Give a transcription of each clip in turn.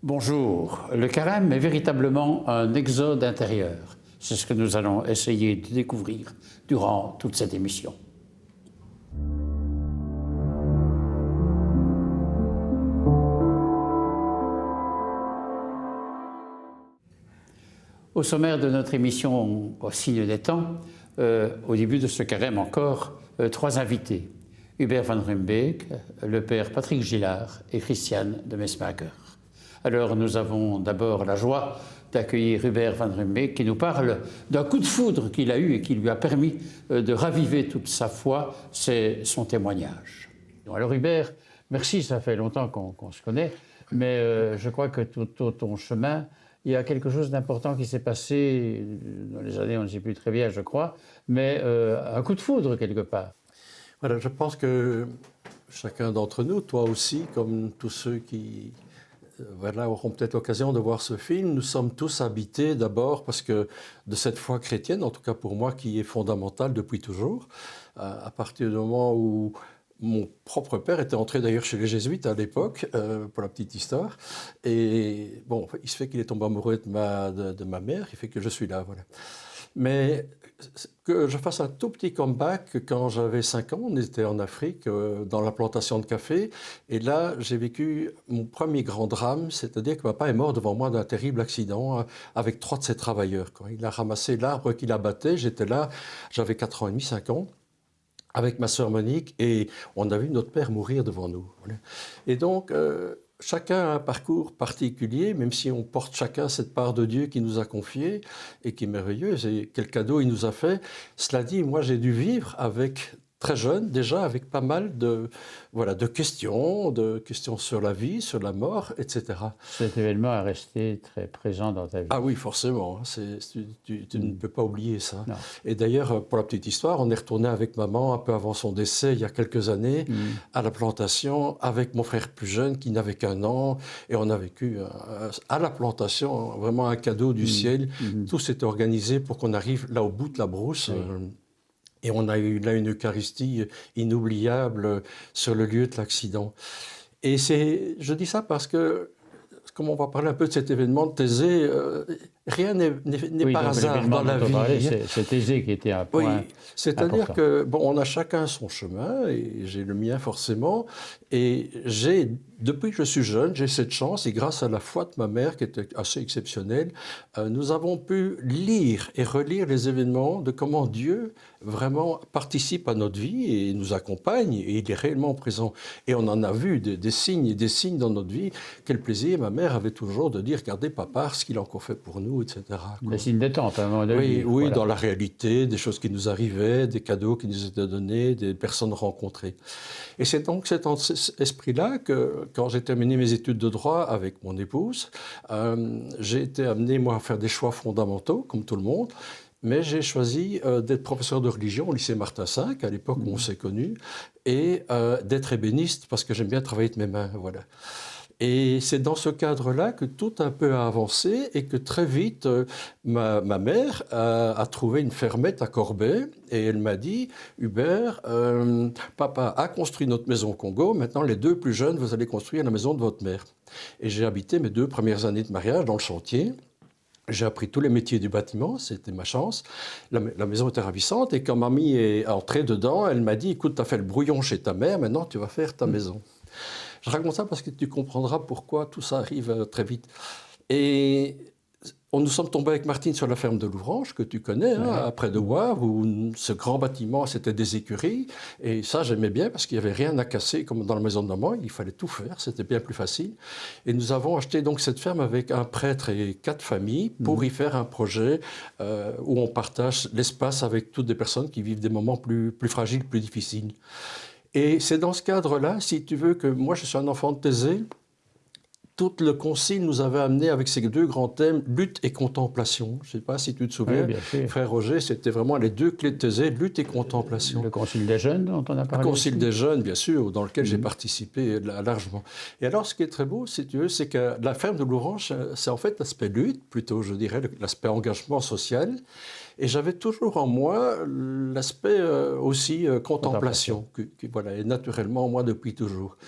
Bonjour, le carême est véritablement un exode intérieur. C'est ce que nous allons essayer de découvrir durant toute cette émission. Au sommaire de notre émission au signe des temps, au début de ce carême encore, trois invités. Hubert van Rumbeek, le père Patrick Gillard et Christiane de Mesmaeker. Alors nous avons d'abord la joie d'accueillir Hubert van Rumbeek qui nous parle d'un coup de foudre qu'il a eu et qui lui a permis de raviver toute sa foi, c'est son témoignage. Alors Hubert, merci, ça fait longtemps qu'on se connaît, mais je crois que tout au ton chemin, il y a quelque chose d'important qui s'est passé dans les années, on ne sait plus très bien, je crois, mais un coup de foudre quelque part. Voilà, je pense que chacun d'entre nous, toi aussi, comme tous ceux qui auront peut-être l'occasion de voir ce film, nous sommes tous habités d'abord parce que de cette foi chrétienne, en tout cas pour moi, qui est fondamentale depuis toujours, à partir du moment où mon propre père était entré d'ailleurs chez les jésuites à l'époque, pour la petite histoire, et bon, il se fait qu'il est tombé amoureux de ma mère, il fait que je suis là, voilà. Mais que je fasse un tout petit comeback, quand j'avais 5 ans, on était en Afrique, dans la plantation de café, et là, j'ai vécu mon premier grand drame, c'est-à-dire que papa est mort devant moi d'un terrible accident avec 3 de ses travailleurs. Quand il a ramassé l'arbre qu'il abattait, j'étais là, j'avais 4 ans et demi, 5 ans, avec ma sœur Monique, et on a vu notre père mourir devant nous. Voilà. Et donc, chacun a un parcours particulier, même si on porte chacun cette part de Dieu qui nous a confiée et qui est merveilleuse, et quel cadeau il nous a fait. Cela dit, moi j'ai dû vivre avec, très jeune, déjà avec pas mal de questions sur la vie, sur la mort, etc. Cet événement est resté très présent dans ta vie. Ah oui, forcément, tu ne peux pas oublier ça. Non. Et d'ailleurs, pour la petite histoire, on est retourné avec maman un peu avant son décès, il y a quelques années, à la plantation, avec mon frère plus jeune qui n'avait qu'1 an, et on a vécu à la plantation vraiment un cadeau du ciel. Tout s'est organisé pour qu'on arrive là au bout de la brousse. Oui. Et on a eu là une Eucharistie inoubliable sur le lieu de l'accident. Et je dis ça parce que, comme on va parler un peu de cet événement de Thésée, rien n'est par hasard dans la vie. C'est Thésée qui était un point. Oui, c'est-à-dire que on a chacun son chemin, et j'ai le mien forcément, et depuis que je suis jeune, j'ai cette chance, et grâce à la foi de ma mère qui était assez exceptionnelle, nous avons pu lire et relire les événements de comment Dieu vraiment participe à notre vie et nous accompagne, et il est réellement présent. Et on en a vu des signes et des signes dans notre vie. Quel plaisir ma mère avait toujours de dire, regardez papa, ce qu'il a encore fait pour nous, etc. Des signes d'attente à un moment donné. Oui, voilà. Dans la réalité, des choses qui nous arrivaient, des cadeaux qui nous étaient donnés, des personnes rencontrées. Et c'est donc cet esprit-là que, quand j'ai terminé mes études de droit avec mon épouse, j'ai été amené, moi, à faire des choix fondamentaux, comme tout le monde. Mais j'ai choisi d'être professeur de religion au lycée Martin V, à l'époque où on s'est connus, et d'être ébéniste, parce que j'aime bien travailler de mes mains, voilà. Et c'est dans ce cadre-là que tout un peu a avancé, et que très vite, ma mère a trouvé une fermette à Corbet, et elle m'a dit, Hubert, papa a construit notre maison au Congo, maintenant les 2 plus jeunes, vous allez construire la maison de votre mère. Et j'ai habité mes 2 premières années de mariage dans le chantier. J'ai appris tous les métiers du bâtiment, c'était ma chance. La maison était ravissante, et quand mamie est entrée dedans, elle m'a dit, écoute, tu as fait le brouillon chez ta mère, maintenant tu vas faire ta maison. Je raconte ça parce que tu comprendras pourquoi tout ça arrive très vite. Et nous sommes tombés avec Martine sur la ferme de Louvrange, que tu connais, près de Wavre, où ce grand bâtiment, c'était des écuries. Et ça, j'aimais bien parce qu'il n'y avait rien à casser, comme dans la maison de maman. Il fallait tout faire, c'était bien plus facile. Et nous avons acheté donc cette ferme avec un prêtre et 4 familles pour y faire un projet où on partage l'espace avec toutes des personnes qui vivent des moments plus fragiles, plus difficiles. Et c'est dans ce cadre-là, si tu veux, que moi, je suis un enfant de Thésée. Tout le concile nous avait amené avec ces 2 grands thèmes, lutte et contemplation. Je ne sais pas si tu te souviens, oui, frère Roger, c'était vraiment les 2 clés de Thésée, lutte et contemplation. Le concile des jeunes dont on a parlé. Le concile des jeunes, bien sûr, dans lequel j'ai participé largement. Et alors, ce qui est très beau, si tu veux, c'est que la ferme de Louvrange, c'est en fait l'aspect lutte, plutôt, je dirais, l'aspect engagement social. Et j'avais toujours en moi l'aspect aussi contemplation, qui voilà, est naturellement en moi depuis toujours.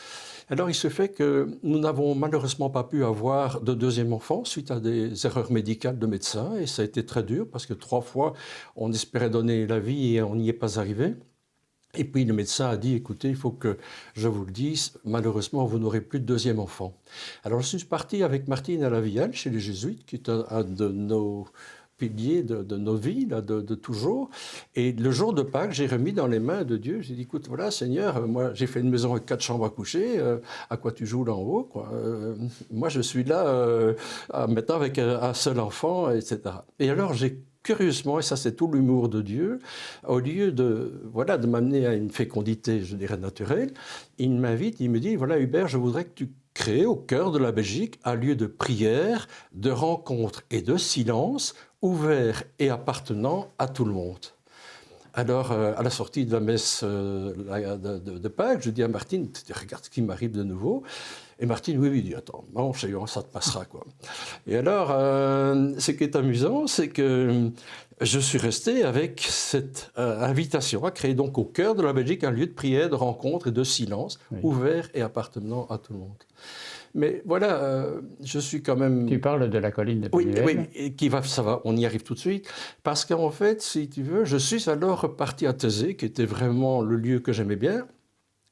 Alors, il se fait que nous n'avons malheureusement pas pu avoir de deuxième enfant suite à des erreurs médicales de médecins. Et ça a été très dur parce que 3 fois, on espérait donner la vie et on n'y est pas arrivé. Et puis le médecin a dit, écoutez, il faut que je vous le dise, malheureusement, vous n'aurez plus de deuxième enfant. Alors, je suis parti avec Martine à la Viale, chez les Jésuites, qui est un de nos piliers de nos vies, là, de toujours. Et le jour de Pâques, j'ai remis dans les mains de Dieu. J'ai dit, écoute, voilà, Seigneur, moi, j'ai fait une maison avec 4 chambres à coucher. À quoi tu joues là en haut, quoi. Moi, je suis là maintenant avec un seul enfant, etc. Et alors, curieusement, et ça c'est tout l'humour de Dieu, au lieu de m'amener à une fécondité, je dirais, naturelle, il m'invite, il me dit, voilà Hubert, je voudrais que tu crées au cœur de la Belgique un lieu de prière, de rencontre et de silence, ouvert et appartenant à tout le monde. Alors, à la sortie de la messe de Pâques, je dis à Martine, regarde ce qui m'arrive de nouveau. Et Martine, oui, dit, attends, bon, ça te passera, quoi. Et alors, ce qui est amusant, c'est que je suis resté avec cette invitation à créer donc au cœur de la Belgique un lieu de prière, de rencontre et de silence, ouvert et appartenant à tout le monde. Mais voilà, je suis quand même... Tu parles de la colline de Pénuel. Oui, et ça va, on y arrive tout de suite. Parce qu'en fait, si tu veux, je suis alors reparti à Thésée, qui était vraiment le lieu que j'aimais bien.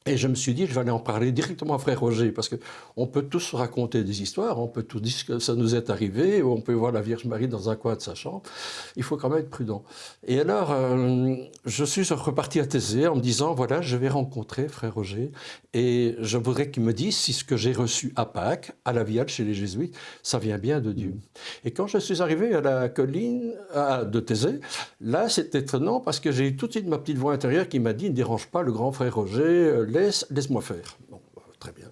Et je me suis dit, je vais aller en parler directement à Frère Roger, parce qu'on peut tous raconter des histoires, on peut tous dire que ça nous est arrivé, ou on peut voir la Vierge Marie dans un coin de sa chambre. Il faut quand même être prudent. Et alors, je suis reparti à Thésée en me disant, voilà, je vais rencontrer Frère Roger, et je voudrais qu'il me dise si ce que j'ai reçu à Pâques, à la Viale, chez les Jésuites, ça vient bien de Dieu. Et quand je suis arrivé à la colline de Thésée, là, c'est étonnant, parce que j'ai eu tout de suite ma petite voix intérieure qui m'a dit, ne dérange pas le grand Frère Roger, laisse-moi faire. Bon, très bien.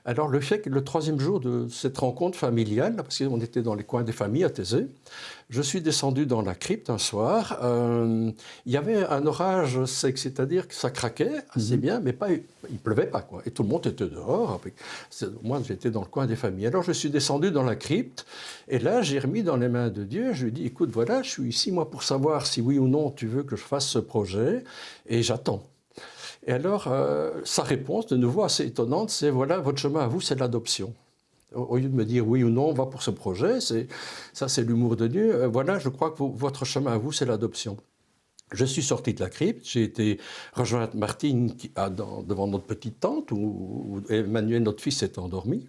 Alors, le fait que le 3e jour de cette rencontre familiale, parce qu'on était dans les coins des familles à Thésée, je suis descendu dans la crypte un soir. Il y avait un orage sec, c'est-à-dire que ça craquait assez bien, mais il pleuvait pas, quoi. Et tout le monde était dehors. Moi, j'étais dans le coin des familles. Alors, je suis descendu dans la crypte, et là, j'ai remis dans les mains de Dieu. Je lui ai dit, écoute, voilà, je suis ici, moi, pour savoir si oui ou non tu veux que je fasse ce projet, et j'attends. Et alors, sa réponse, de nouveau assez étonnante, c'est « voilà, votre chemin à vous, c'est l'adoption ». Au lieu de me dire oui ou non, on va pour ce projet, ça c'est l'humour de Dieu, voilà, je crois que votre chemin à vous, c'est l'adoption. Je suis sorti de la crypte, j'ai été rejoindre Martine devant notre petite tente où Emmanuel, notre fils, s'est endormi.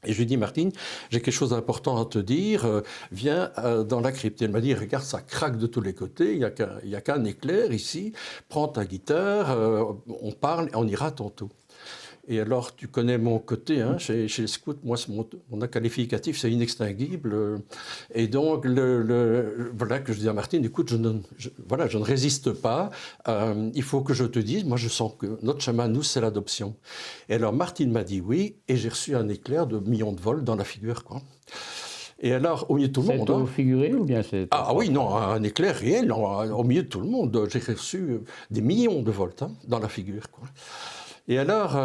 Et je lui dis, Martine, j'ai quelque chose d'important à te dire, viens dans la crypte. Elle m'a dit, regarde, ça craque de tous les côtés, il n'y a qu'un éclair ici, prends ta guitare, on parle, on ira tantôt. Et alors, tu connais mon côté, hein, chez les scouts, moi, mon qualificatif, c'est inextinguible. Et donc, voilà que je dis à Martine, écoute, je ne résiste pas, il faut que je te dise, moi, je sens que notre chemin, nous, c'est l'adoption. Et alors, Martine m'a dit oui, et j'ai reçu un éclair de millions de volts dans la figure, quoi. Et alors, au milieu de tout le monde... C'est figuré ou bien c'est... Ah oui, non, un éclair réel, au milieu de tout le monde. J'ai reçu des millions de volts dans la figure, quoi. Et alors,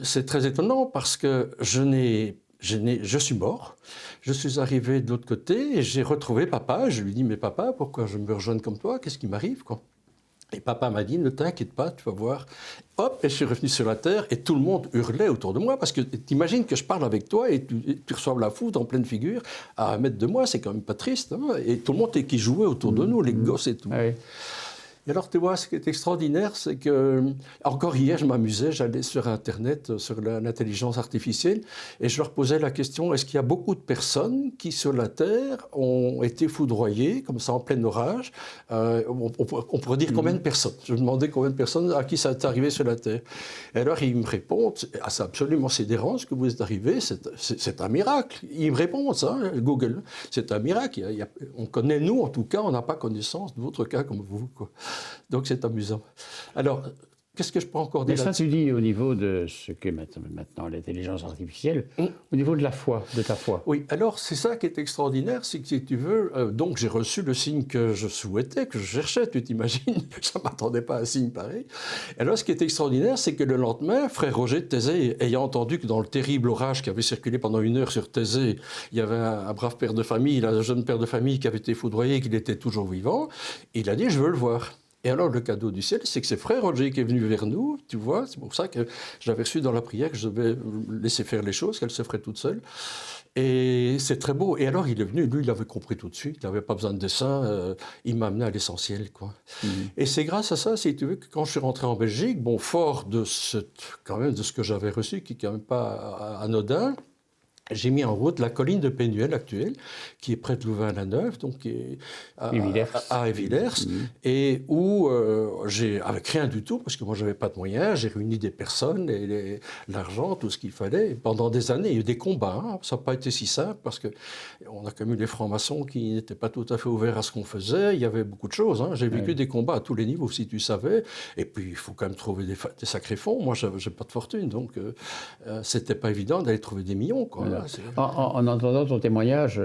c'est très étonnant parce que je suis mort. Je suis arrivé de l'autre côté et j'ai retrouvé papa. Je lui dis, mais papa, pourquoi je me rejoins comme toi? Qu'est-ce qui m'arrive, quoi? Et papa m'a dit, ne t'inquiète pas, tu vas voir. Hop, et je suis revenu sur la terre et tout le monde hurlait autour de moi parce que t'imagines que je parle avec toi et tu reçois la foudre en pleine figure à 1 mètre de moi, c'est quand même pas triste, hein? Et tout le monde qui jouait autour de nous, les gosses et tout. Ah oui. Et alors, tu vois, ce qui est extraordinaire, c'est que, encore hier, je m'amusais, j'allais sur Internet, sur l'intelligence artificielle, et je leur posais la question, est-ce qu'il y a beaucoup de personnes qui, sur la Terre, ont été foudroyées, comme ça, en plein orage? On pourrait dire combien de personnes? Je me demandais combien de personnes à qui ça est arrivé sur la Terre. Et alors, ils me répondent, ah, c'est absolument sidérant ce que vous êtes arrivé, c'est un miracle. Ils me répondent, ça, Google, c'est un miracle. On connaît, nous, en tout cas, on n'a pas connaissance de votre cas comme vous, quoi. Donc c'est amusant. Alors, qu'est-ce que je peux encore dire? Mais ça, tu dis au niveau de ce qu'est maintenant l'intelligence artificielle, au niveau de la foi, de ta foi. Oui, alors c'est ça qui est extraordinaire, c'est que si tu veux, donc j'ai reçu le signe que je souhaitais, que je cherchais, tu t'imagines, je ne m'attendais pas à un signe pareil. Et alors ce qui est extraordinaire, c'est que le lendemain, frère Roger de Thésée, ayant entendu que dans le terrible orage qui avait circulé pendant 1 heure sur Thésée, il y avait un brave père de famille, un jeune père de famille qui avait été foudroyé, qu'il était toujours vivant, il a dit, je veux le voir. Et alors, le cadeau du ciel, c'est que c'est frère Roger qui est venu vers nous, tu vois. C'est pour ça que j'avais reçu dans la prière que je devais laisser faire les choses, qu'elle se ferait toute seule. Et c'est très beau. Et alors, il est venu, lui, il avait compris tout de suite. Il n'avait pas besoin de dessin. Il m'a amené à l'essentiel, quoi. Et c'est grâce à ça, si tu veux, que quand je suis rentré en Belgique, bon, fort de quand même, de ce que j'avais reçu, qui n'est quand même pas anodin, j'ai mis en route la colline de Pénuel actuelle, qui est près de Louvain-la-Neuve, donc qui est à Villers, et où j'ai, avec rien du tout, parce que moi je n'avais pas de moyens, j'ai réuni des personnes, l'argent, tout ce qu'il fallait. Et pendant des années, il y a eu des combats, hein. Ça n'a pas été si simple, parce qu'on a quand même eu les francs-maçons qui n'étaient pas tout à fait ouverts à ce qu'on faisait, il y avait beaucoup de choses. Hein. J'ai vécu des combats à tous les niveaux, si tu savais, et puis il faut quand même trouver des sacrés fonds. Moi, je n'ai pas de fortune, donc c'était pas évident d'aller trouver des millions, quoi. En entendant ton témoignage,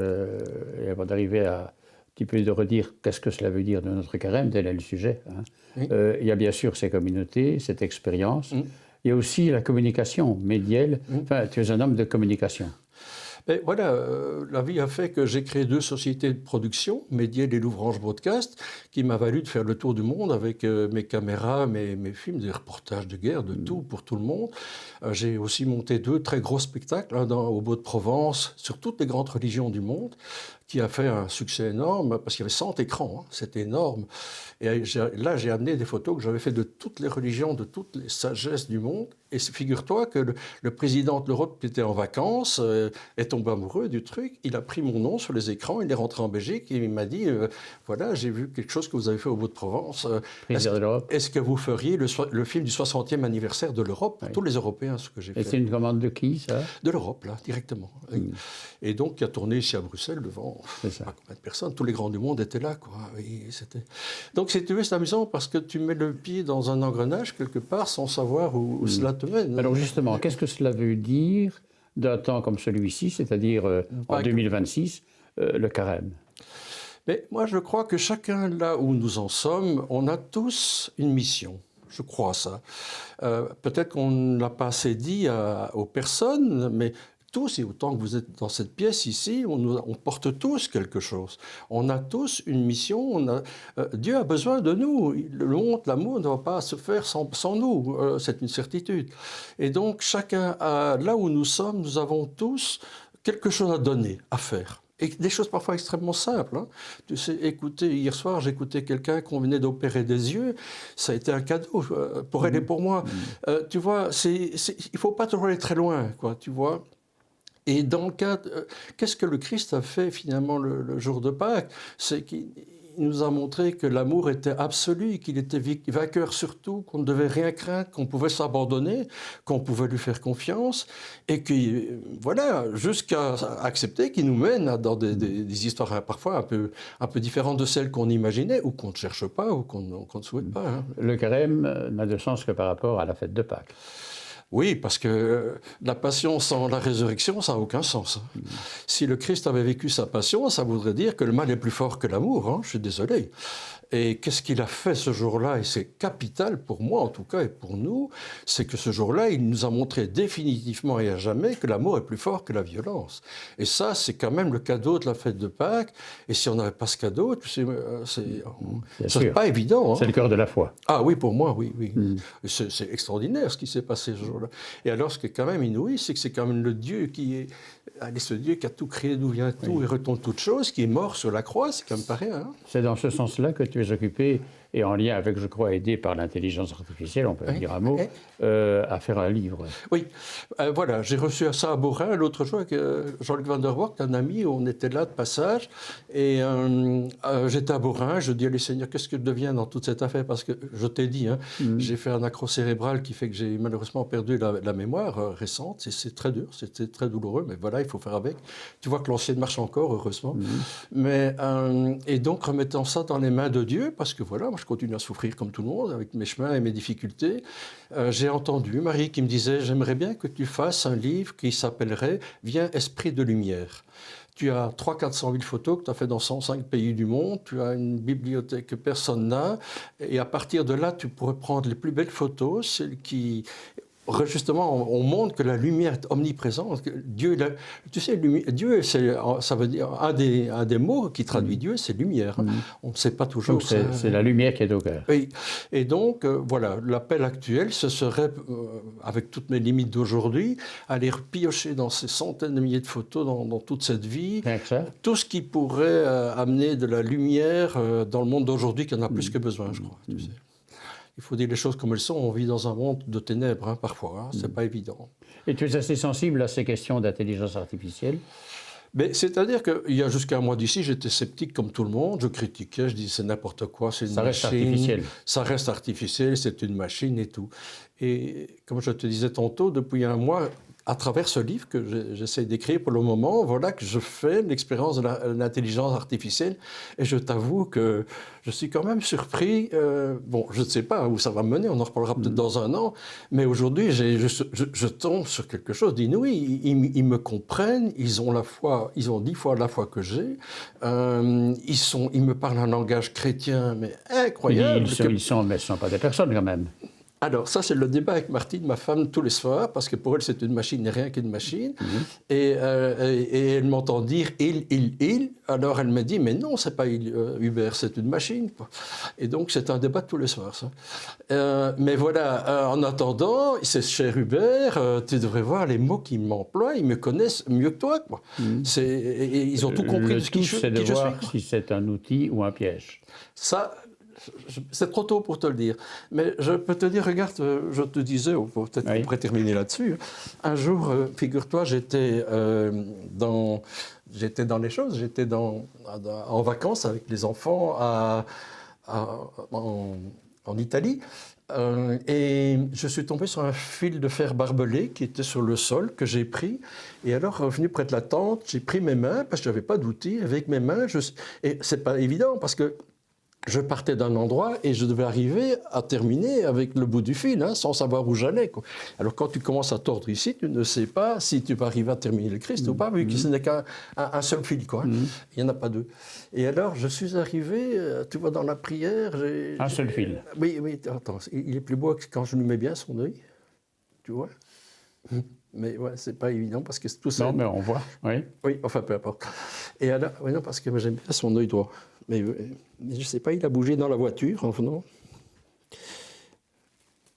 et avant d'arriver à un petit peu de redire qu'est-ce que cela veut dire de notre carême, tel est le sujet. Hein. Oui. Il y a bien sûr ces communautés, cette expérience. Il y a aussi la communication médielle. Enfin, tu es un homme de communication. Mais voilà, la vie a fait que j'ai créé 2 sociétés de production, Médiel et Louvrange Broadcast, qui m'a valu de faire le tour du monde avec mes caméras, mes films, des reportages de guerre, de tout, pour tout le monde. J'ai aussi monté 2 très gros spectacles, un au Beau-de-Provence, sur toutes les grandes religions du monde, qui a fait un succès énorme, parce qu'il y avait 100 écrans, hein, c'était énorme. Et là, j'ai amené des photos que j'avais faites de toutes les religions, de toutes les sagesses du monde. Et figure-toi que le président de l'Europe, qui était en vacances, est tombé amoureux du truc. Il a pris mon nom sur les écrans, il est rentré en Belgique et il m'a dit voilà, j'ai vu quelque chose que vous avez fait au Beau-de-Provence. Est-ce que vous feriez le film du 60e anniversaire de l'Europe pour tous les Européens, ce que j'ai fait. Et c'est une commande de qui, ça? De l'Europe, là, directement. Et donc, qui a tourné ici à Bruxelles devant pas combien de personnes. Tous les grands du monde étaient là, quoi. Donc, c'est amusant parce que tu mets le pied dans un engrenage quelque part sans savoir où cela te mène. Alors justement, qu'est-ce que cela veut dire d'un temps comme celui-ci, c'est-à-dire en 2026, le carême? Mais moi, je crois que chacun, là où nous en sommes, on a tous une mission. Je crois ça. Peut-être qu'on ne l'a pas assez dit aux personnes, mais tous, et autant que vous êtes dans cette pièce ici, on porte tous quelque chose. On a tous une mission. Dieu a besoin de nous. Le monde, l'amour ne va pas se faire sans nous. C'est une certitude. Et donc, chacun, là où nous sommes, nous avons tous quelque chose à donner, à faire. Et des choses parfois extrêmement simples. Hein. Tu sais, hier soir, j'écoutais quelqu'un qu'on venait d'opérer des yeux. Ça a été un cadeau pour elle et pour moi. Tu vois, il ne faut pas toujours aller très loin, quoi, tu vois. Et dans le cas, qu'est-ce que le Christ a fait finalement le jour de Pâques? C'est qu'il nous a montré que l'amour était absolu, qu'il était vainqueur sur tout, qu'on ne devait rien craindre, qu'on pouvait s'abandonner, qu'on pouvait lui faire confiance, et que, voilà, jusqu'à accepter qu'il nous mène dans des histoires parfois un peu différentes de celles qu'on imaginait, ou qu'on ne cherche pas, ou qu'on ne souhaite pas. Hein. Le carême n'a de sens que par rapport à la fête de Pâques. Oui, parce que la passion sans la résurrection, ça n'a aucun sens. Si le Christ avait vécu sa passion, ça voudrait dire que le mal est plus fort que l'amour. Hein, je suis désolé. Et qu'est-ce qu'il a fait ce jour-là? Et c'est capital pour moi, en tout cas, et pour nous, c'est que ce jour-là, il nous a montré définitivement et à jamais que l'amour est plus fort que la violence. Et ça, c'est quand même le cadeau de la fête de Pâques. Et si on n'avait pas ce cadeau, tu sais, c'est pas évident. Hein. C'est le cœur de la foi. Ah oui, pour moi, oui. C'est extraordinaire ce qui s'est passé ce jour-là. Et alors, ce qui est quand même inouï, c'est que c'est quand même le Dieu qui est... Allez, ce Dieu qui a tout créé, d'où vient tout, et retourne toute chose, qui est mort sur la croix, c'est quand même pas rien. Hein. C'est dans ce sens-là que tu es occupé, et en lien avec, je crois, aidé par l'intelligence artificielle, on peut dire un mot, à faire un livre. Oui, voilà, j'ai reçu ça à Beaurain l'autre jour avec Jean-Luc Van der Wacht, un ami, on était là de passage, et j'étais à Beaurain, je dis, allez Seigneur, qu'est-ce que je deviens dans toute cette affaire? Parce que je t'ai dit, hein, j'ai fait un accro cérébral qui fait que j'ai malheureusement perdu la mémoire récente, c'est très dur, c'était très douloureux, mais voilà, il faut faire avec. Tu vois que l'ancienne marche encore, heureusement. Mais, et donc, remettant ça dans les mains de Dieu, parce que voilà, moi je continue à souffrir comme tout le monde, avec mes chemins et mes difficultés, j'ai entendu Marie qui me disait, j'aimerais bien que tu fasses un livre qui s'appellerait « Viens, esprit de lumière ». Tu as 300 000 photos que tu as fait dans 105 pays du monde, tu as une bibliothèque que personne n'a, et à partir de là, tu pourrais prendre les plus belles photos, celles qui justement, on montre que la lumière est omniprésente. Que Dieu, tu sais, Dieu, ça veut dire un des mots qui traduit Dieu, c'est lumière. On ne sait pas toujours. Donc c'est la lumière qui est au cœur. Oui. Et donc, voilà, l'appel actuel, ce serait, avec toutes mes limites d'aujourd'hui, aller piocher dans ces centaines de milliers de photos, dans toute cette vie, tout ce qui pourrait amener de la lumière dans le monde d'aujourd'hui qui en a plus que besoin, je crois. Tu sais. Il faut dire les choses comme elles sont. On vit dans un monde de ténèbres, parfois. C'est pas évident. Et tu es assez sensible à ces questions d'intelligence artificielle? Mais c'est-à-dire qu'il y a jusqu'à un mois d'ici, j'étais sceptique comme tout le monde. Je critiquais, je disais c'est n'importe quoi, c'est une machine. Ça reste artificiel. Ça reste artificiel, c'est une machine et tout. Et comme je te disais tantôt, depuis un mois, à travers ce livre que j'essaie d'écrire pour le moment, voilà que je fais l'expérience de l'intelligence artificielle. Et je t'avoue que je suis quand même surpris. Bon, je ne sais pas où ça va me mener, on en reparlera peut-être dans un an. Mais aujourd'hui, je tombe sur quelque chose d'inouï. Ils me comprennent, ils ont 10 fois la foi que j'ai. Ils me parlent un langage chrétien, mais incroyable. Mais ce ne sont pas des personnes quand même. Alors, ça, c'est le débat avec Martine, ma femme, tous les soirs, parce que pour elle, c'est une machine et rien qu'une machine. Et elle m'entend dire « il ». Alors, elle me dit « mais non, c'est pas Hubert, c'est une machine ». Et donc, c'est un débat tous les soirs, ça. Mais voilà, en attendant, c'est cher Hubert, tu devrais voir les mots qu'ils m'emploient, ils me connaissent mieux que toi, quoi. Ils ont tout compris de qui je suis. Le tout, c'est de voir si c'est un outil ou un piège. Ça... C'est trop tôt pour te le dire. Mais je peux te dire, regarde, je te disais, peut-être qu'on pourrait terminer là-dessus. Un jour, figure-toi, j'étais dans les choses, j'étais en vacances avec les enfants en Italie. Et je suis tombé sur un fil de fer barbelé qui était sur le sol, que j'ai pris. Et alors, revenu près de la tente, j'ai pris mes mains, parce que je n'avais pas d'outils. Avec mes mains, et c'est pas évident, parce que je partais d'un endroit et je devais arriver à terminer avec le bout du fil, sans savoir où j'allais. Alors quand tu commences à tordre ici, tu ne sais pas si tu vas arriver à terminer le Christ ou pas, vu que ce n'est qu'un seul fil. Il n'y en a pas deux. Et alors je suis arrivé, tu vois, dans la prière... Un seul fil. Oui, attends, il est plus beau que quand je lui mets bien son œil, tu vois. Mais ouais, c'est pas évident parce que c'est tout ça. Non, mais on voit, oui. Oui, enfin, peu importe. Et alors, oui, non, parce que j'aime bien son œil droit. Mais je ne sais pas, il a bougé dans la voiture en venant.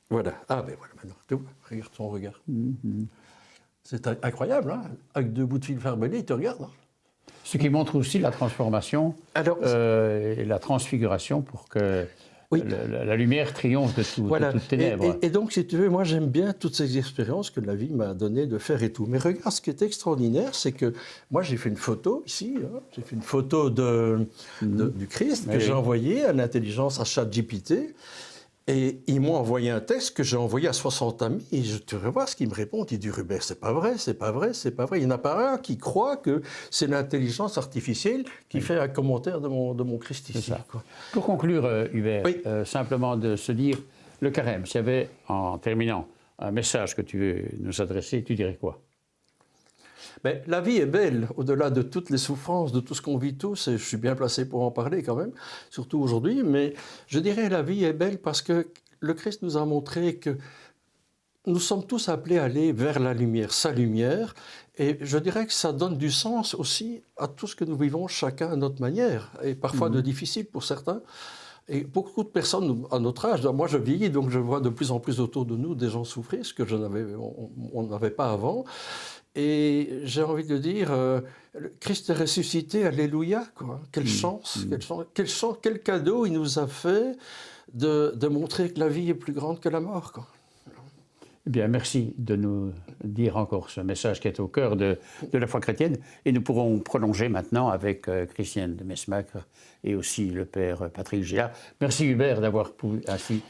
Voilà. Ah, ben voilà, maintenant, tu vois, regarde son regard. C'est incroyable, hein. Avec 2 bouts de fil barbelé, il te regarde. Ce qui montre aussi la transformation et la transfiguration pour que la lumière triomphe de toute ténèbres. Et donc, si tu veux, moi, j'aime bien toutes ces expériences que la vie m'a donné de faire et tout. Mais regarde, ce qui est extraordinaire, c'est que moi, j'ai fait une photo ici. J'ai fait une photo du Christ que j'ai envoyée à l'intelligence, à ChatGPT. Et ils m'ont envoyé un texte que j'ai envoyé à 60 amis. Et je te voir ce qu'ils me répondent. Ils disent, Hubert, c'est pas vrai, c'est pas vrai, c'est pas vrai. Il n'y en a pas un qui croit que c'est l'intelligence artificielle qui fait un commentaire de mon Christ ici. Quoi. Pour conclure, Hubert, simplement de se dire, le carême, s'il y avait, en terminant, un message que tu veux nous adresser, tu dirais quoi? Mais la vie est belle, au-delà de toutes les souffrances, de tout ce qu'on vit tous, et je suis bien placé pour en parler quand même, surtout aujourd'hui, mais je dirais la vie est belle parce que le Christ nous a montré que nous sommes tous appelés à aller vers la lumière, sa lumière, et je dirais que ça donne du sens aussi à tout ce que nous vivons chacun à notre manière, et parfois de difficile pour certains. Et beaucoup de personnes à notre âge, moi je vieillis, donc je vois de plus en plus autour de nous des gens souffrir, ce que on n'avait pas avant. Et j'ai envie de dire, Christ est ressuscité, alléluia, quoi. Quelle chance, quel cadeau il nous a fait de montrer que la vie est plus grande que la mort, quoi. Eh bien, merci de nous dire encore ce message qui est au cœur de la foi chrétienne. Et nous pourrons prolonger maintenant avec Christiane de Mesmaeker et aussi le père Patrick Gillard. Merci Hubert d'avoir pu ainsi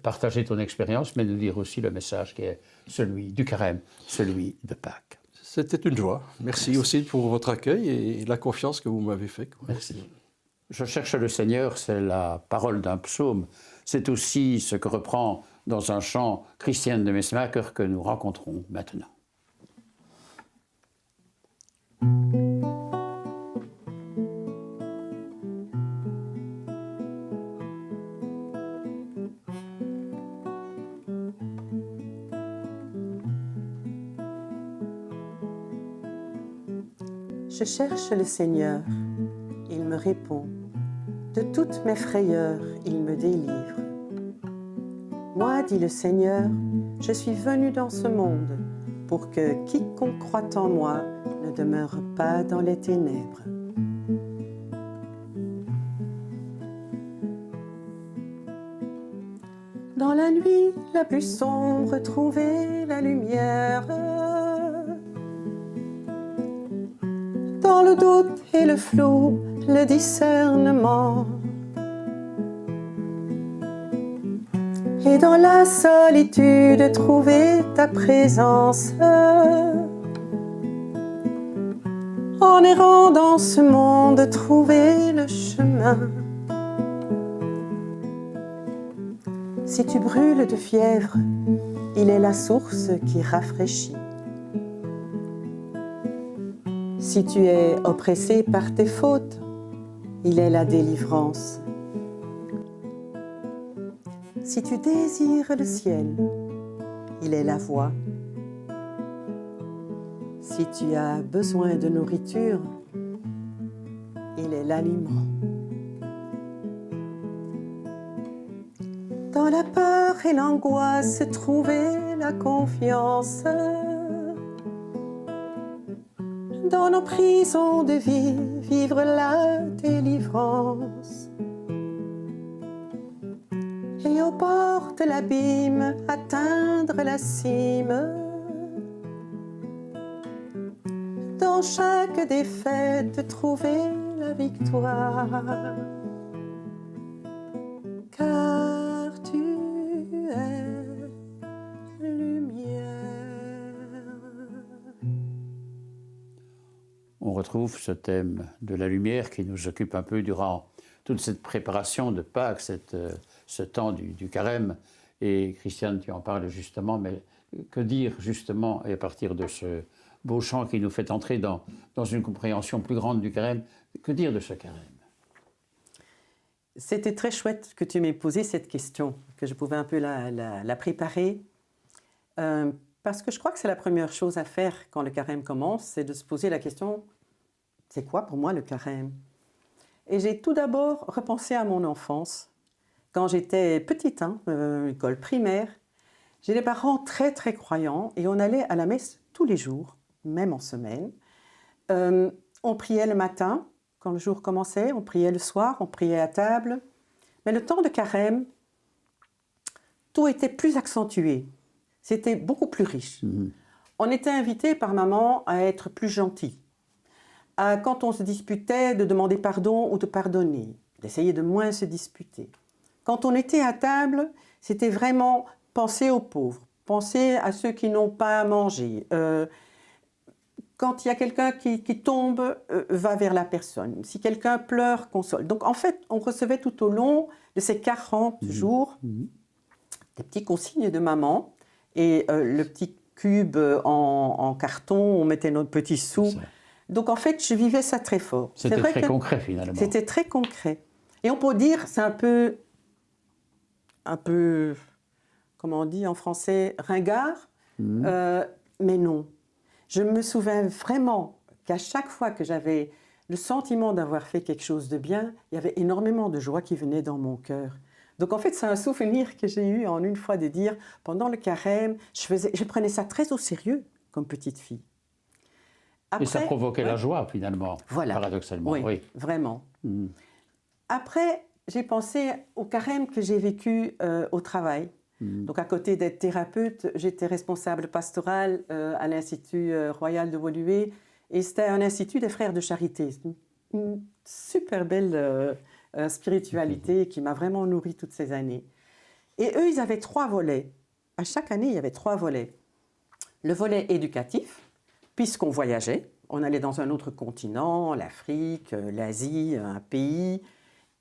partager ton expérience, mais de dire aussi le message qui est celui du carême, celui de Pâques. C'était une joie. Merci aussi pour votre accueil et la confiance que vous m'avez faite. Merci. Je cherche le Seigneur, c'est la parole d'un psaume. C'est aussi ce que reprend dans un chant Christiane de Mesmaeker que nous rencontrons maintenant. Je cherche le Seigneur, il me répond. De toutes mes frayeurs, il me délivre. Moi, dit le Seigneur, je suis venu dans ce monde pour que quiconque croit en moi ne demeure pas dans les ténèbres. Dans la nuit la plus sombre, trouvez la lumière. Dans le doute et le flou, le discernement. Et dans la solitude, trouver ta présence. En errant dans ce monde, trouver le chemin. Si tu brûles de fièvre, il est la source qui rafraîchit. Si tu es oppressé par tes fautes, il est la délivrance. Si tu désires le ciel, il est la voie. Si tu as besoin de nourriture, il est l'aliment. Dans la peur et l'angoisse, trouver la confiance. Dans nos prisons de vie, vivre la délivrance. Et au bord de l'abîme, atteindre la cime. Dans chaque défaite, trouver la victoire. Car tu es lumière. On retrouve ce thème de la lumière qui nous occupe un peu durant toute cette préparation de Pâques, ce temps du carême. Et Christiane, tu en parles justement, mais que dire justement, et à partir de ce beau chant qui nous fait entrer dans une compréhension plus grande du carême, que dire de ce carême? C'était très chouette que tu m'aies posé cette question, que je pouvais un peu la préparer. Parce que je crois que c'est la première chose à faire quand le carême commence, c'est de se poser la question, c'est quoi pour moi le carême? Et j'ai tout d'abord repensé à mon enfance. Quand j'étais petite, école primaire, j'ai des parents très très croyants et on allait à la messe tous les jours, même en semaine. On priait le matin, quand le jour commençait, on priait le soir, on priait à table. Mais le temps de carême, tout était plus accentué. C'était beaucoup plus riche. On était invité par maman à être plus gentil. Quand on se disputait, de demander pardon ou de pardonner, d'essayer de moins se disputer. Quand on était à table, c'était vraiment penser aux pauvres, penser à ceux qui n'ont pas à manger. Quand il y a quelqu'un qui tombe, va vers la personne. Si quelqu'un pleure, console. Donc en fait, on recevait tout au long de ces 40 jours des petits consignes de maman et le petit cube en carton, on mettait notre petit sou. Donc en fait, je vivais ça très fort. C'était très concret finalement. C'était très concret. Et on peut dire, c'est un peu, comment on dit en français, ringard, mais non. Je me souviens vraiment qu'à chaque fois que j'avais le sentiment d'avoir fait quelque chose de bien, il y avait énormément de joie qui venait dans mon cœur. Donc en fait, c'est un souvenir que j'ai eu en une fois de dire, pendant le carême, je prenais ça très au sérieux comme petite fille. Après, et ça provoquait la joie finalement, paradoxalement. Oui, vraiment. Après, j'ai pensé au carême que j'ai vécu au travail. Donc à côté d'être thérapeute, j'étais responsable pastoral à l'Institut Royal de Woluwe et c'était un institut des frères de charité. Une super belle spiritualité qui m'a vraiment nourrie toutes ces années. Et eux, ils avaient 3 volets. À chaque année, il y avait 3 volets. Le volet éducatif, puisqu'on voyageait, on allait dans un autre continent, l'Afrique, l'Asie, un pays,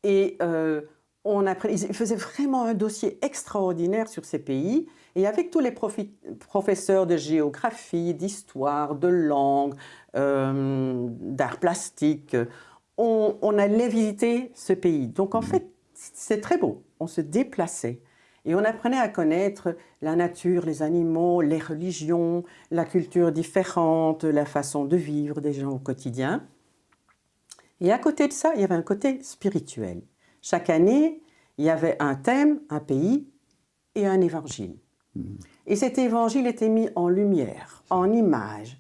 et ils faisaient vraiment un dossier extraordinaire sur ces pays. Et avec tous les professeurs de géographie, d'histoire, de langue, d'art plastique, on allait visiter ce pays. Donc en fait, c'est très beau. On se déplaçait. Et on apprenait à connaître la nature, les animaux, les religions, la culture différente, la façon de vivre des gens au quotidien. Et à côté de ça, il y avait un côté spirituel. Chaque année, il y avait un thème, un pays et un évangile. Et cet évangile était mis en lumière, en images,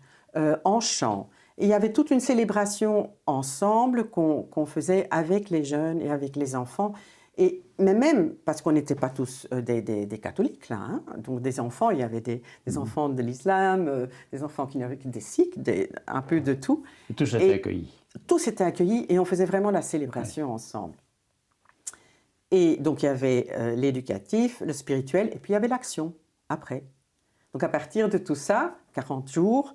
en chant. Et il y avait toute une célébration ensemble qu'on faisait avec les jeunes et avec les enfants. Mais même, parce qu'on n'était pas tous des catholiques, là, hein, donc des enfants, il y avait des enfants de l'islam, des enfants qui n'avaient que des sikhs, un peu de tout. Et tous étaient accueillis. Tous étaient accueillis et on faisait vraiment la célébration ensemble. Et donc il y avait l'éducatif, le spirituel, et puis il y avait l'action après. Donc à partir de tout ça, 40 jours,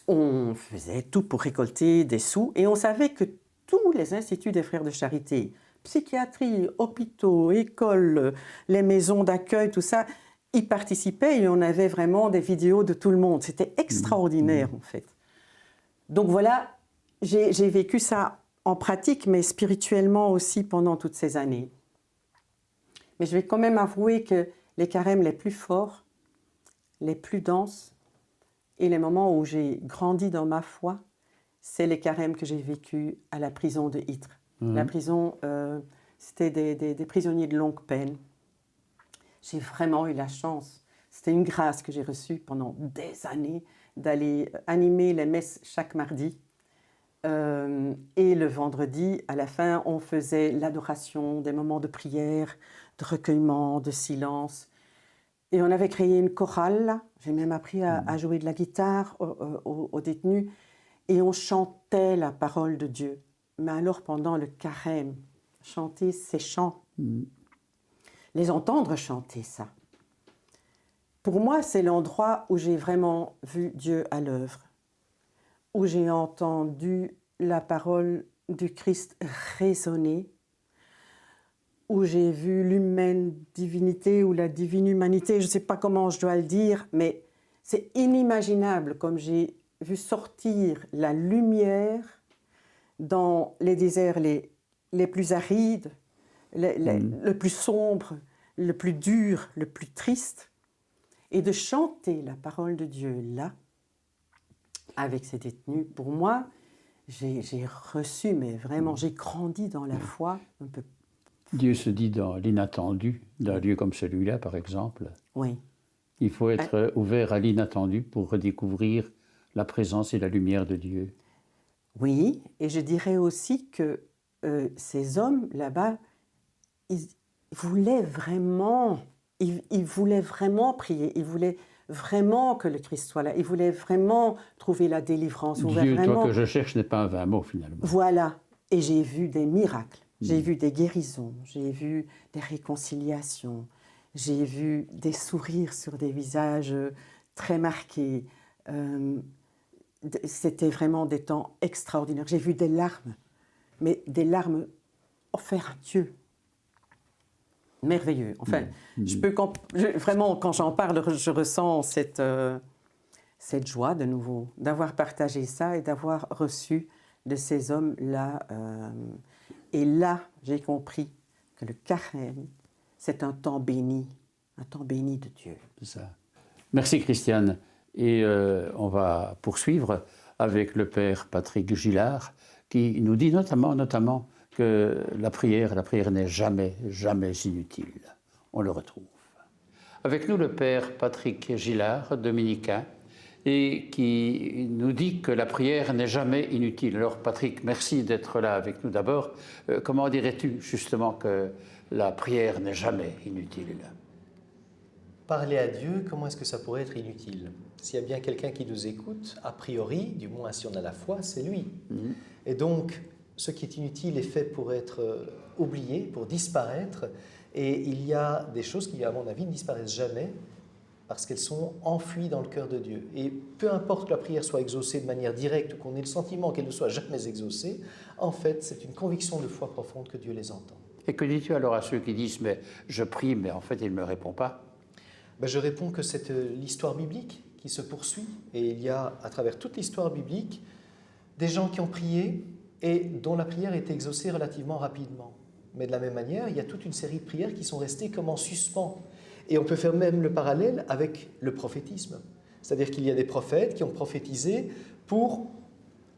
on faisait tout pour récolter des sous et on savait que tous les instituts des Frères de Charité, psychiatrie, hôpitaux, écoles, les maisons d'accueil, tout ça, y participaient et on avait vraiment des vidéos de tout le monde. C'était extraordinaire en fait. Donc voilà, j'ai vécu ça en pratique, mais spirituellement aussi pendant toutes ces années. Mais je vais quand même avouer que les carèmes les plus forts, les plus denses, et les moments où j'ai grandi dans ma foi, c'est les carèmes que j'ai vécus à la prison de Ytre. La prison, c'était des prisonniers de longue peine. J'ai vraiment eu la chance, c'était une grâce que j'ai reçue pendant des années, d'aller animer les messes chaque mardi. Et le vendredi, à la fin, on faisait l'adoration, des moments de prière, de recueillement, de silence. Et on avait créé une chorale, j'ai même appris à jouer de la guitare aux détenus, et on chantait la parole de Dieu. Mais alors pendant le carême, chanter ces chants, les entendre chanter ça. Pour moi, c'est l'endroit où j'ai vraiment vu Dieu à l'œuvre, où j'ai entendu la parole du Christ résonner, où j'ai vu l'humaine divinité ou la divine humanité, je ne sais pas comment je dois le dire, mais c'est inimaginable comme j'ai vu sortir la lumière dans les déserts les plus arides, le plus sombre, le plus dur, le plus triste, et de chanter la parole de Dieu là, avec ces détenus. Pour moi, j'ai reçu, mais vraiment, j'ai grandi dans la foi un peu. Dieu se dit dans l'inattendu, d'un lieu comme celui-là, par exemple. Oui. Il faut être ouvert à l'inattendu pour redécouvrir la présence et la lumière de Dieu. Oui, et je dirais aussi que ces hommes là-bas, ils voulaient vraiment prier, ils voulaient vraiment que le Christ soit là, ils voulaient vraiment trouver la délivrance. Dieu, vraiment... toi que je cherche, n'est pas un vain mot finalement. Voilà, et j'ai vu des miracles, j'ai vu des guérisons, j'ai vu des réconciliations, j'ai vu des sourires sur des visages très marqués. C'était vraiment des temps extraordinaires. J'ai vu des larmes, mais des larmes offertes à Dieu. Merveilleux. Enfin, vraiment, quand j'en parle, je ressens cette joie de nouveau, d'avoir partagé ça et d'avoir reçu de ces hommes-là. Et là, j'ai compris que le carême, c'est un temps béni de Dieu. C'est ça. Merci Christiane. Et on va poursuivre avec le père Patrick Gillard, qui nous dit notamment que la prière n'est jamais inutile. On le retrouve. Avec nous, le père Patrick Gillard, dominicain, et qui nous dit que la prière n'est jamais inutile. Alors Patrick, merci d'être là avec nous d'abord. Comment dirais-tu justement que la prière n'est jamais inutile ? Parler à Dieu, comment est-ce que ça pourrait être inutile ? S'il y a bien quelqu'un qui nous écoute, a priori, du moins si on a la foi, c'est lui. Et donc, ce qui est inutile est fait pour être oublié, pour disparaître. Et il y a des choses qui, à mon avis, ne disparaissent jamais parce qu'elles sont enfouies dans le cœur de Dieu. Et peu importe que la prière soit exaucée de manière directe ou qu'on ait le sentiment qu'elle ne soit jamais exaucée, en fait, c'est une conviction de foi profonde que Dieu les entend. Et que dis-tu alors à ceux qui disent « mais je prie, mais en fait il ne me répond pas » ? Je réponds que c'est l'histoire biblique qui se poursuit. Et il y a, à travers toute l'histoire biblique, des gens qui ont prié et dont la prière est exaucée relativement rapidement. Mais de la même manière, il y a toute une série de prières qui sont restées comme en suspens. Et on peut faire même le parallèle avec le prophétisme. C'est-à-dire qu'il y a des prophètes qui ont prophétisé pour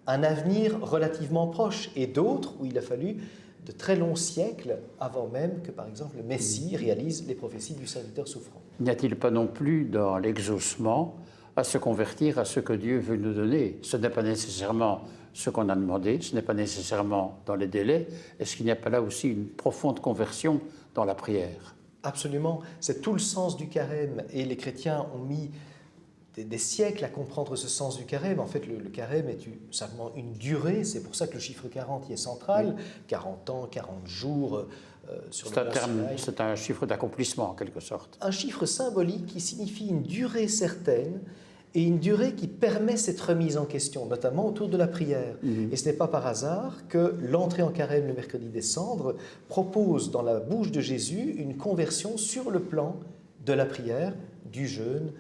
un avenir relativement proche, et d'autres où il a fallu de très longs siècles avant même que, par exemple, le Messie réalise les prophéties du serviteur souffrant. N'y a-t-il pas non plus dans l'exaucement à se convertir à ce que Dieu veut nous donner? Ce n'est pas nécessairement ce qu'on a demandé, ce n'est pas nécessairement dans les délais. Est-ce qu'il n'y a pas là aussi une profonde conversion dans la prière? Absolument, c'est tout le sens du carême, et les chrétiens ont mis des siècles à comprendre ce sens du carême. En fait, le carême est simplement une durée, c'est pour ça que le chiffre 40 y est central, 40 ans, 40 jours sur le mont Sinaï. C'est un chiffre d'accomplissement en quelque sorte. Un chiffre symbolique qui signifie une durée certaine et une durée qui permet cette remise en question, notamment autour de la prière. Et ce n'est pas par hasard que l'entrée en carême le mercredi des Cendres propose dans la bouche de Jésus une conversion sur le plan de la prière, du jeûne,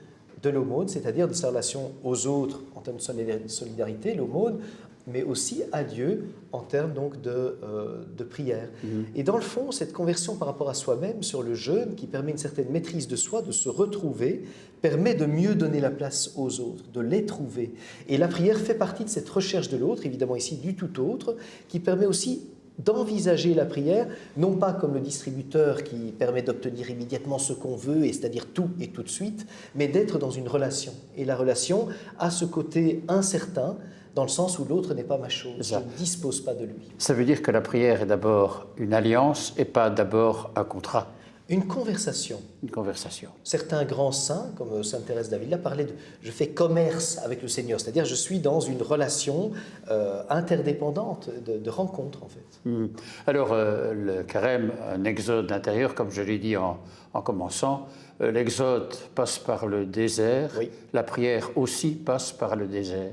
de l'aumône, c'est-à-dire de sa relation aux autres en termes de solidarité, l'aumône, mais aussi à Dieu en termes donc de prière. Et dans le fond, cette conversion par rapport à soi-même sur le jeûne, qui permet une certaine maîtrise de soi, de se retrouver, permet de mieux donner la place aux autres, de les trouver. Et la prière fait partie de cette recherche de l'autre, évidemment ici du tout autre, qui permet aussi d'envisager la prière, non pas comme le distributeur qui permet d'obtenir immédiatement ce qu'on veut, et c'est-à-dire tout et tout de suite, mais d'être dans une relation. Et la relation a ce côté incertain, dans le sens où l'autre n'est pas ma chose, je ne dispose pas de lui. Ça veut dire que la prière est d'abord une alliance et pas d'abord un contrat. Une conversation. Une conversation. Certains grands saints, comme Sainte Thérèse d'Avila, parlaient de « je fais commerce avec le Seigneur », c'est-à-dire je suis dans une relation interdépendante, de rencontre en fait. Alors, le carême, un exode intérieur, comme je l'ai dit en commençant, l'exode passe par le désert, Oui. La prière aussi passe par le désert.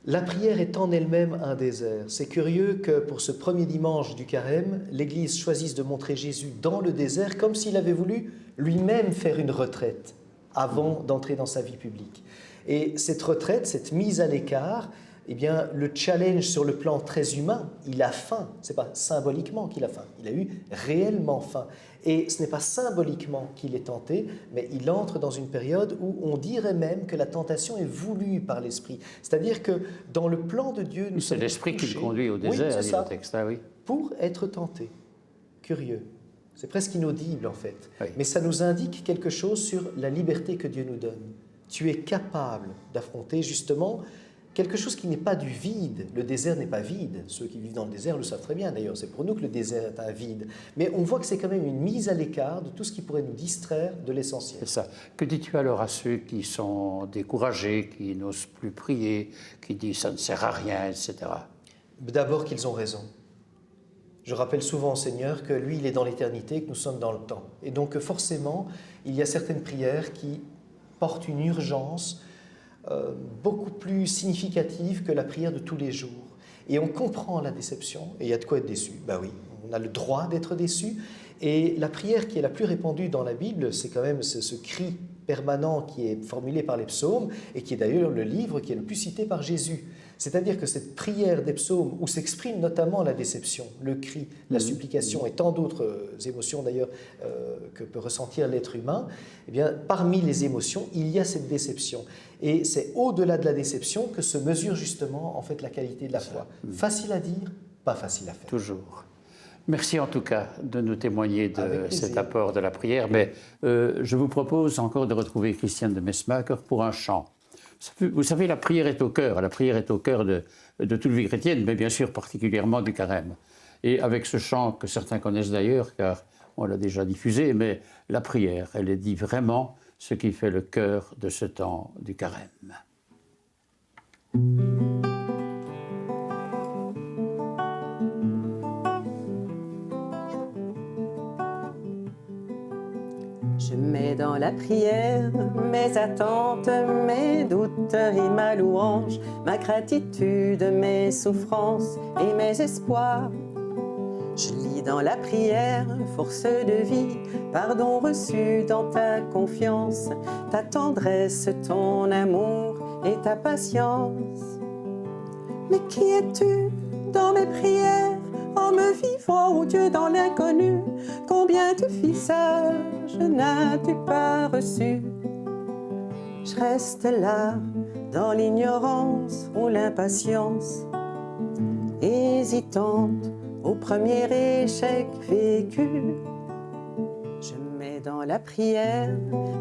La prière est en elle-même un désert. C'est curieux que pour ce premier dimanche du carême, l'Église choisisse de montrer Jésus dans le désert comme s'il avait voulu lui-même faire une retraite avant d'entrer dans sa vie publique. Et cette retraite, cette mise à l'écart, eh bien, le challenge sur le plan très humain, il a faim. Ce n'est pas symboliquement qu'il a faim, il a eu réellement faim. Et ce n'est pas symboliquement qu'il est tenté, mais il entre dans une période où on dirait même que la tentation est voulue par l'Esprit. C'est-à-dire que dans le plan de Dieu, nous sommes C'est l'Esprit qui le conduit au oui, désert, c'est dit ça, le texte. Ah, oui. pour être tenté. Curieux. C'est presque inaudible en fait. Oui. Mais ça nous indique quelque chose sur la liberté que Dieu nous donne. Tu es capable d'affronter justement quelque chose qui n'est pas du vide. Le désert n'est pas vide. Ceux qui vivent dans le désert le savent très bien d'ailleurs. C'est pour nous que le désert est un vide. Mais on voit que c'est quand même une mise à l'écart de tout ce qui pourrait nous distraire de l'essentiel. C'est ça. Que dis-tu alors à ceux qui sont découragés, qui n'osent plus prier, qui disent ça ne sert à rien, etc. D'abord qu'ils ont raison. Je rappelle souvent au Seigneur que lui, il est dans l'éternité, que nous sommes dans le temps. Et donc forcément, il y a certaines prières qui portent une urgence beaucoup plus significative que la prière de tous les jours. Et on comprend la déception, et il y a de quoi être déçu. Ben oui, on a le droit d'être déçu. Et la prière qui est la plus répandue dans la Bible, c'est quand même ce cri permanent qui est formulé par les psaumes, et qui est d'ailleurs le livre qui est le plus cité par Jésus. C'est-à-dire que cette prière des psaumes, où s'exprime notamment la déception, le cri, la supplication et tant d'autres émotions d'ailleurs que peut ressentir l'être humain, eh bien, parmi les émotions, il y a cette déception. Et c'est au-delà de la déception que se mesure justement en fait la qualité de la foi. Facile à dire, pas facile à faire. Toujours. Merci en tout cas de nous témoigner de cet apport de la prière. Mais je vous propose encore de retrouver Christiane de Messmaeker pour un chant. Vous savez, la prière est au cœur. La prière est au cœur de toute vie chrétienne, mais bien sûr particulièrement du carême. Et avec ce chant que certains connaissent d'ailleurs, car on l'a déjà diffusé, mais la prière, elle est dit vraiment ce qui fait le cœur de ce temps du carême. Je mets dans la prière mes attentes, mes doutes et ma louange, ma gratitude, mes souffrances et mes espoirs. Je lis dans la prière, force de vie, pardon reçu dans ta confiance, ta tendresse, ton amour et ta patience. Mais qui es-tu dans mes prières, en comme vivant, ô Dieu, dans l'inconnu. Combien de visages n'as-tu pas reçus? Je reste là, dans l'ignorance ou l'impatience, hésitante au premier échec vécu. Je mets dans la prière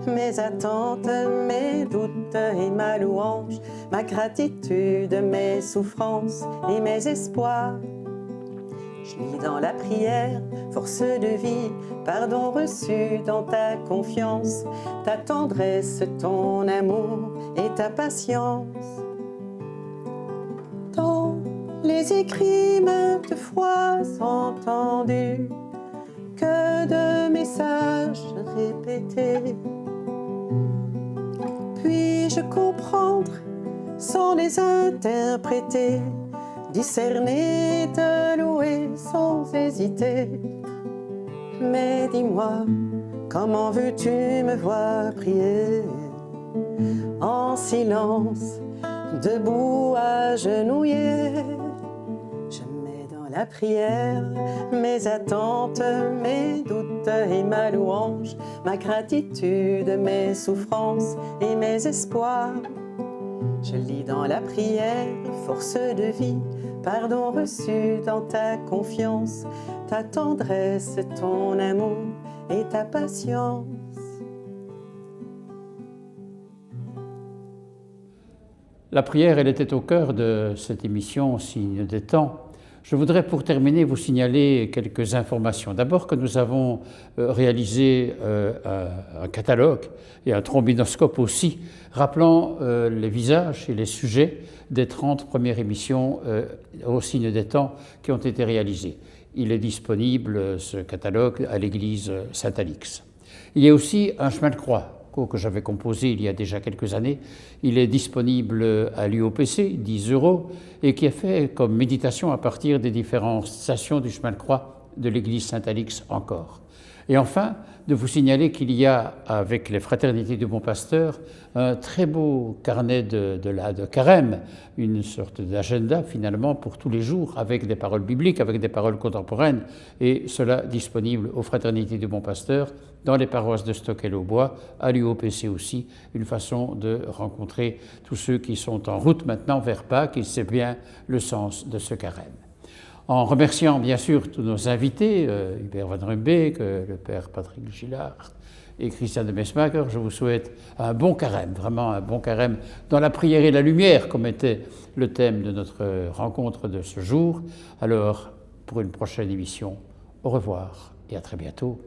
mes attentes, mes doutes et ma louange, ma gratitude, mes souffrances et mes espoirs. Je lis dans la prière, force de vie, pardon reçu dans ta confiance, ta tendresse, ton amour et ta patience. Dans les écrits maintes fois entendus, que de messages répétés. Puis-je comprendre sans les interpréter, discerner, te louer sans hésiter? Mais dis-moi, comment veux-tu me voir prier en silence, debout agenouillé? Je mets dans la prière mes attentes, mes doutes et ma louange, ma gratitude, mes souffrances et mes espoirs. Je lis dans la prière, force de vie, pardon reçu dans ta confiance, ta tendresse, ton amour et ta patience. La prière, elle était au cœur de cette émission Signe des temps. Je voudrais pour terminer vous signaler quelques informations. D'abord que nous avons réalisé un catalogue et un trombinoscope aussi, rappelant les visages et les sujets des 30 premières émissions au Signe des temps qui ont été réalisées. Il est disponible, ce catalogue, à l'église Saint-Alix. Il y a aussi un chemin de croix que j'avais composé il y a déjà quelques années. Il est disponible à l'UOPC, 10 €, et qui est fait comme méditation à partir des différentes stations du chemin de croix de l'église Saint-Alix encore. Et enfin, de vous signaler qu'il y a, avec les Fraternités du Bon Pasteur, un très beau carnet de carême, une sorte d'agenda finalement pour tous les jours, avec des paroles bibliques, avec des paroles contemporaines, et cela disponible aux Fraternités du Bon Pasteur, dans les paroisses de Stockel-au-Bois, à l'UOPC aussi, une façon de rencontrer tous ceux qui sont en route maintenant vers Pâques, et c'est bien le sens de ce carême. En remerciant bien sûr tous nos invités, Hubert Van Rumbeek, le père Patrick Gillard et Christian de Mesmaeker, je vous souhaite un bon carême, vraiment un bon carême dans la prière et la lumière, comme était le thème de notre rencontre de ce jour. Alors, pour une prochaine émission, au revoir et à très bientôt.